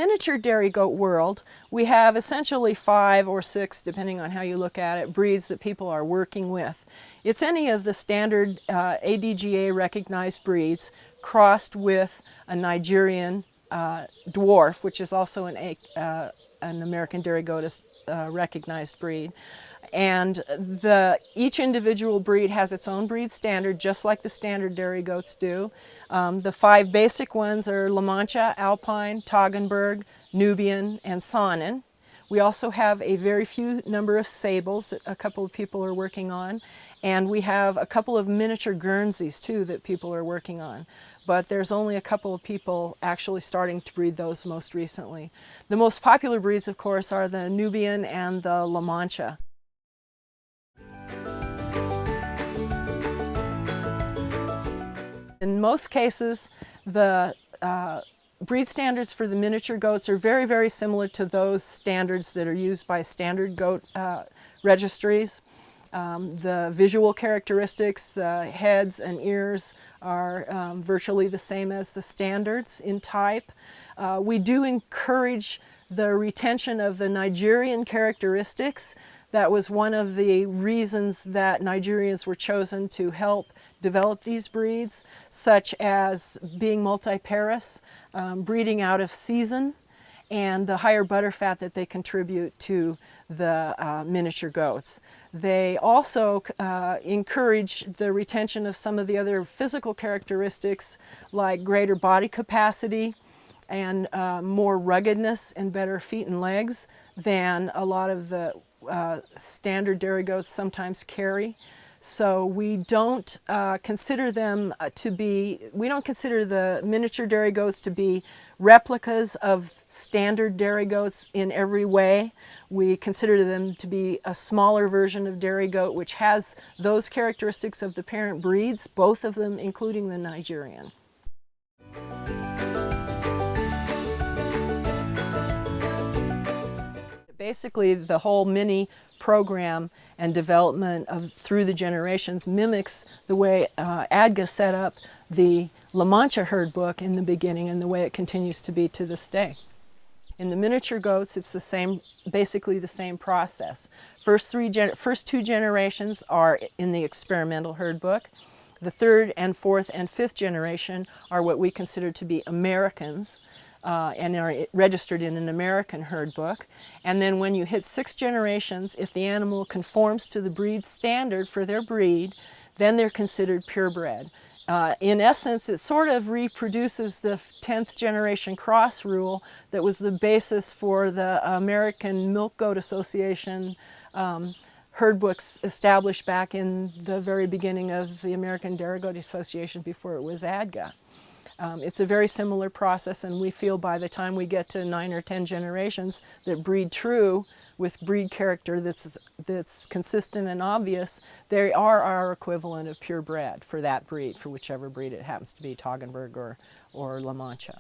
miniature dairy goat world, we have essentially 5 or 6, depending on how you look at it, breeds that people are working with. It's any of the standard ADGA recognized breeds crossed with a Nigerian Dwarf, which is also an American dairy goat recognized breed. And each individual breed has its own breed standard, just like the standard dairy goats do. The 5 basic ones are LaMancha, Alpine, Toggenburg, Nubian, and Saanen. We also have a very few number of sables that a couple of people are working on. And we have a couple of miniature Guernseys, too, that people are working on. But there's only a couple of people actually starting to breed those most recently. The most popular breeds, of course, are the Nubian and the LaMancha. In most cases, the breed standards for the miniature goats are very, very similar to those standards that are used by standard goat registries. The visual characteristics, the heads and ears, are virtually the same as the standards in type. We do encourage the retention of the Nigerian characteristics. That was one of the reasons that Nigerians were chosen to help develop these breeds, such as being multiparous, breeding out of season, and the higher butterfat that they contribute to the miniature goats. They also encourage the retention of some of the other physical characteristics like greater body capacity and more ruggedness and better feet and legs than a lot of the standard dairy goats sometimes carry. So we don't consider them we don't consider the miniature dairy goats to be replicas of standard dairy goats in every way. We consider them to be a smaller version of dairy goat which has those characteristics of the parent breeds, both of them including the Nigerian. Basically, the whole mini program and development through the generations mimics the way ADGA set up the LaMancha herd book in the beginning and the way it continues to be to this day. In the miniature goats, it's basically the same process. First 2 generations are in the experimental herd book. The 3rd and 4th and 5th generation are what we consider to be Americans. And are registered in an American herd book. And then when you hit 6 generations, if the animal conforms to the breed standard for their breed, then they're considered purebred. In essence, it sort of reproduces the 10th generation cross rule that was the basis for the American Milk Goat Association herd books established back in the very beginning of the American Dairy Goat Association before it was ADGA. It's a very similar process, and we feel by the time we get to 9 or 10 generations that breed true with breed character that's consistent and obvious, they are our equivalent of purebred for that breed, for whichever breed it happens to be, Toggenburg or LaMancha.